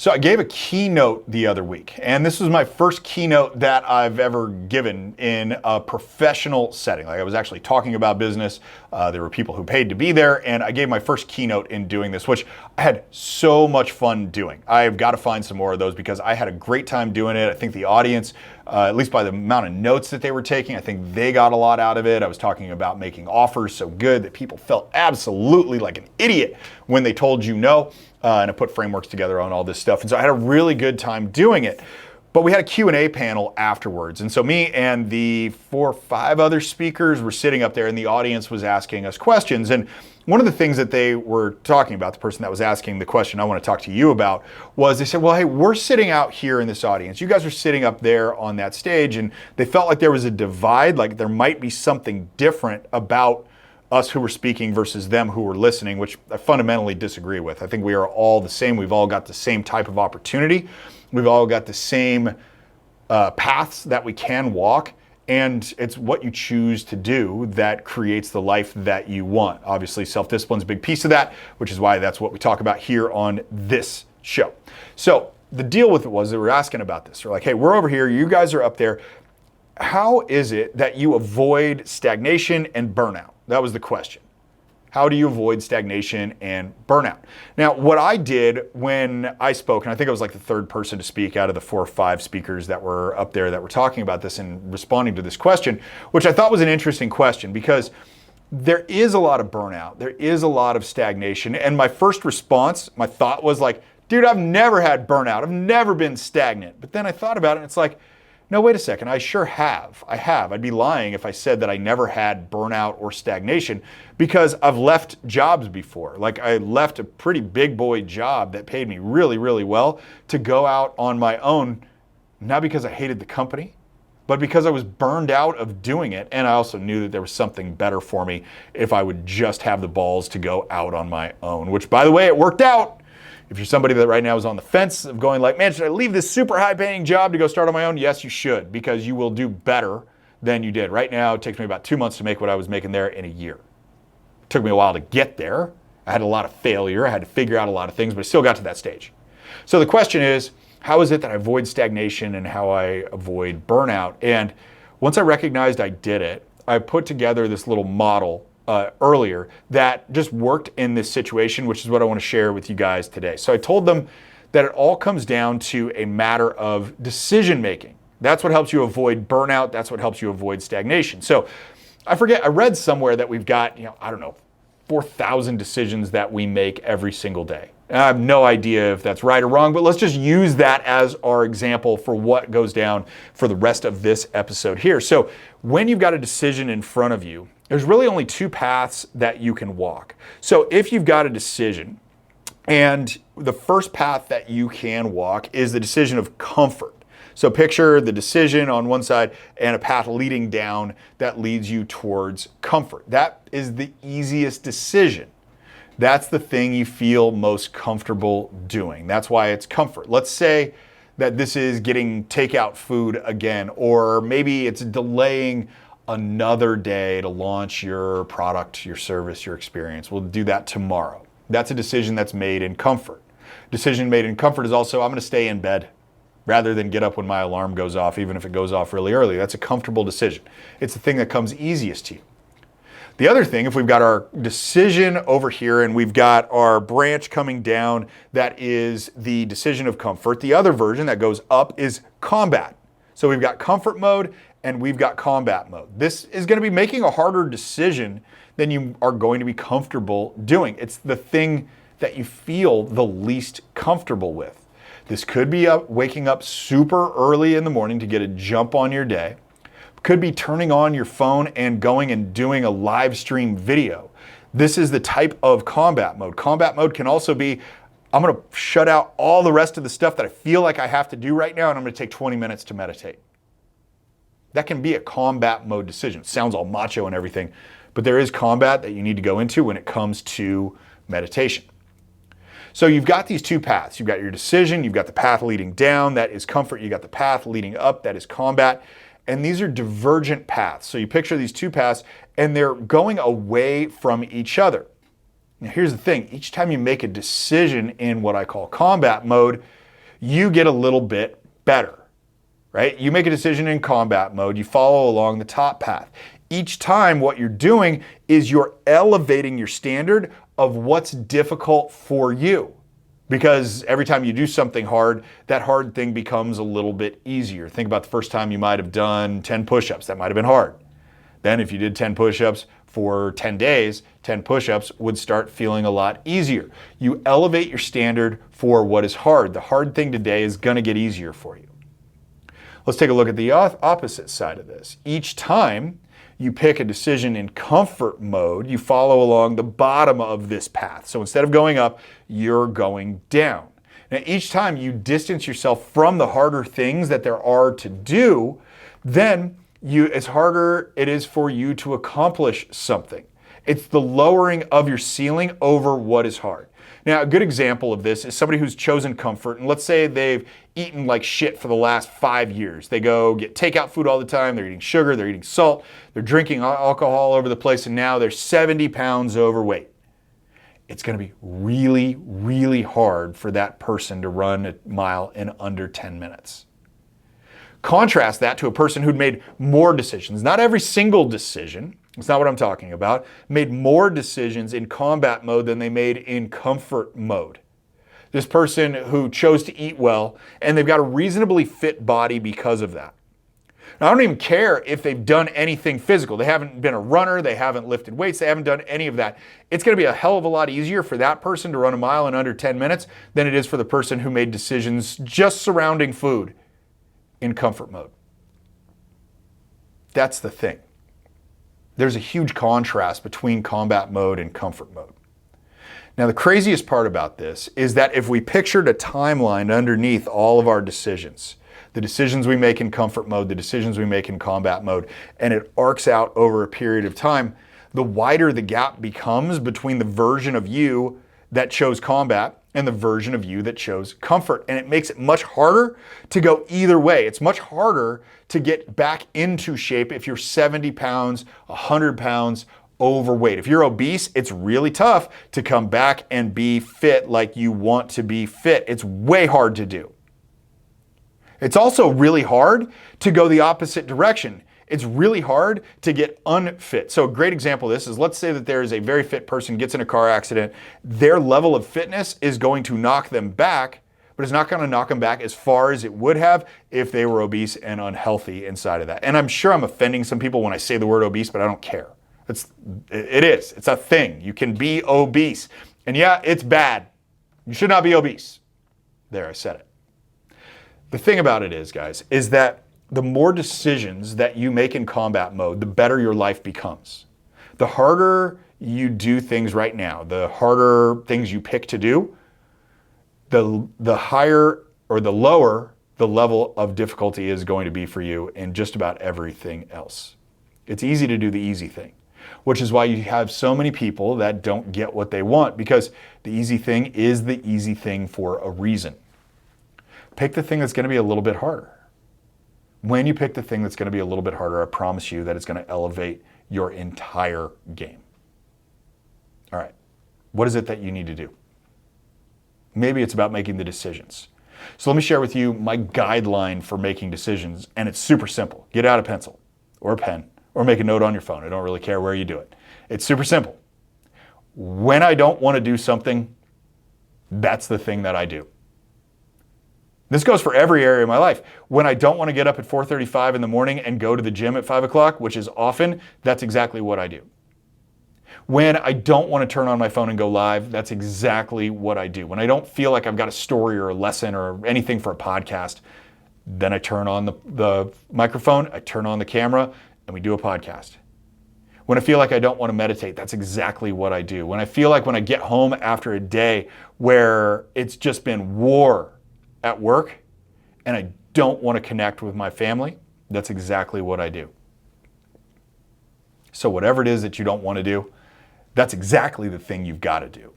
So I gave a keynote the other week, and this was my first keynote that I've ever given in a professional setting. Like I was actually talking about business. There were people who paid to be there, and I gave my first keynote in doing this, which I had so much fun doing. I've got to find some more of those because I had a great time doing it. I think the audience, at least by the amount of notes that they were taking, I think they got a lot out of it. I was talking about making offers so good that people felt absolutely like an idiot when they told you no. And I put frameworks together on all this stuff. And so I had a really good time doing it. But we had a Q&A panel afterwards. And so me and the 4 or 5 other speakers were sitting up there and the audience was asking us questions. And one of the things that they were talking about, the person that was asking the question I want to talk to you about, was they said, well, hey, we're sitting out here in this audience. You guys are sitting up there on that stage. And they felt like there was a divide, like there might be something different about us who were speaking versus them who were listening, which I fundamentally disagree with. I think we are all the same. We've all got the same type of opportunity. We've all got the same paths that we can walk. And it's what you choose to do that creates the life that you want. Obviously, self-discipline is a big piece of that, which is why that's what we talk about here on this show. So the deal with it was they were asking about this. They're like, hey, we're over here. You guys are up there. How is it that you avoid stagnation and burnout? That was the question. How do you avoid stagnation and burnout? Now, what I did when I spoke, and I think I was like the 3rd person to speak out of the 4 or 5 speakers that were up there that were talking about this and responding to this question, which I thought was an interesting question because there is a lot of burnout. There is a lot of stagnation. And my first response, my thought was like, dude, I've never had burnout. I've never been stagnant. But then I thought about it and it's like, no, wait a second, I sure have. I have. I'd be lying if I said that I never had burnout or stagnation because I've left jobs before. Like I left a pretty big boy job that paid me really, really well to go out on my own, not because I hated the company, but because I was burned out of doing it. And I also knew that there was something better for me if I would just have the balls to go out on my own, which by the way, it worked out. If you're somebody that right now is on the fence of going like, man, should I leave this super high paying job to go start on my own? Yes, you should, because you will do better than you did. Right now, it takes me about 2 months to make what I was making there in a year. It took me a while to get there. I had a lot of failure. I had to figure out a lot of things, but I still got to that stage. So the question is, how is it that I avoid stagnation and how I avoid burnout? And once I recognized I did it, I put together this little model earlier that just worked in this situation, which is what I want to share with you guys today. So I told them that it all comes down to a matter of decision making. That's what helps you avoid burnout. That's what helps you avoid stagnation. So I read somewhere that we've got, 4,000 decisions that we make every single day. And I have no idea if that's right or wrong, but let's just use that as our example for what goes down for the rest of this episode here. So when you've got a decision in front of you, there's really only 2 paths that you can walk. So if you've got a decision, and the first path that you can walk is the decision of comfort. So picture the decision on one side and a path leading down that leads you towards comfort. That is the easiest decision. That's the thing you feel most comfortable doing. That's why it's comfort. Let's say that this is getting takeout food again, or maybe it's delaying another day to launch your product, your service, your experience. We'll do that tomorrow. That's a decision that's made in comfort. Decision made in comfort is also, I'm going to stay in bed rather than get up when my alarm goes off, even if it goes off really early. That's a comfortable decision. It's the thing that comes easiest to you. The other thing, if we've got our decision over here and we've got our branch coming down, that is the decision of comfort. The other version that goes up is combat. So we've got comfort mode and we've got combat mode. This is going to be making a harder decision than you are going to be comfortable doing. It's the thing that you feel the least comfortable with. This could be waking up super early in the morning to get a jump on your day. Could be turning on your phone and going and doing a live stream video. This is the type of combat mode. Combat mode can also be, I'm going to shut out all the rest of the stuff that I feel like I have to do right now and I'm going to take 20 minutes to meditate. That can be a combat mode decision. It sounds all macho and everything, but there is combat that you need to go into when it comes to meditation. So you've got these 2 paths. You've got your decision, you've got the path leading down, that is comfort. You've got the path leading up, that is combat. And these are divergent paths. So you picture these 2 paths and they're going away from each other. Now here's the thing, each time you make a decision in what I call combat mode, you get a little bit better, right? You make a decision in combat mode, you follow along the top path. Each time what you're doing is you're elevating your standard of what's difficult for you. Because every time you do something hard, that hard thing becomes a little bit easier. Think about the first time you might have done 10 push-ups. That might have been hard. Then if you did 10 push-ups for 10 days, 10 push-ups would start feeling a lot easier. You elevate your standard for what is hard. The hard thing today is going to get easier for you. Let's take a look at the opposite side of this. Each time you pick a decision in comfort mode, you follow along the bottom of this path. So instead of going up, you're going down. Now, each time you distance yourself from the harder things that there are to do, then it's harder it is for you to accomplish something. It's the lowering of your ceiling over what is hard. Now, a good example of this is somebody who's chosen comfort, and let's say they've eaten like shit for the last 5 years. They go get takeout food all the time, they're eating sugar, they're eating salt, they're drinking alcohol all over the place, and now they're 70 pounds overweight. It's gonna be really, really hard for that person to run a mile in under 10 minutes. Contrast that to a person who'd made more decisions. Not every single decision, that's not what I'm talking about, made more decisions in combat mode than they made in comfort mode. This person who chose to eat well, and they've got a reasonably fit body because of that. Now, I don't even care if they've done anything physical. They haven't been a runner, they haven't lifted weights, they haven't done any of that. It's gonna be a hell of a lot easier for that person to run a mile in under 10 minutes than it is for the person who made decisions just surrounding food in comfort mode. That's the thing. There's a huge contrast between combat mode and comfort mode. Now, the craziest part about this is that if we pictured a timeline underneath all of our decisions, the decisions we make in comfort mode, the decisions we make in combat mode, and it arcs out over a period of time, the wider the gap becomes between the version of you that chose combat and the version of you that chose comfort. And it makes it much harder to go either way. It's much harder to get back into shape if you're 70 pounds, 100 pounds overweight. If you're obese, it's really tough to come back and be fit like you want to be fit. It's way hard to do. It's also really hard to go the opposite direction. It's really hard to get unfit. So a great example of this is, let's say that there is a very fit person gets in a car accident. Their level of fitness is going to knock them back, but it's not going to knock them back as far as it would have if they were obese and unhealthy inside of that. And I'm sure I'm offending some people when I say the word obese, but I don't care. It is. It's a thing. You can be obese. And yeah, it's bad. You should not be obese. There, I said it. The thing about it is, guys, is that the more decisions that you make in combat mode, the better your life becomes. The harder you do things right now, the harder things you pick to do, the higher or the lower the level of difficulty is going to be for you in just about everything else. It's easy to do the easy thing, which is why you have so many people that don't get what they want, because the easy thing is the easy thing for a reason. Pick the thing that's going to be a little bit harder. When you pick the thing that's going to be a little bit harder, I promise you that it's going to elevate your entire game. All right, what is it that you need to do? Maybe it's about making the decisions. So let me share with you my guideline for making decisions, and it's super simple. Get out a pencil or a pen or make a note on your phone. I don't really care where you do it. It's super simple. When I don't want to do something, that's the thing that I do. This goes for every area of my life. When I don't want to get up at 4:35 in the morning and go to the gym at 5 o'clock, which is often, that's exactly what I do. When I don't want to turn on my phone and go live, that's exactly what I do. When I don't feel like I've got a story or a lesson or anything for a podcast, then I turn on the microphone, I turn on the camera, and we do a podcast. When I feel like I don't want to meditate, that's exactly what I do. When I feel like when I get home after a day where it's just been war at work and I don't want to connect with my family, that's exactly what I do. So whatever it is that you don't want to do, that's exactly the thing you've got to do.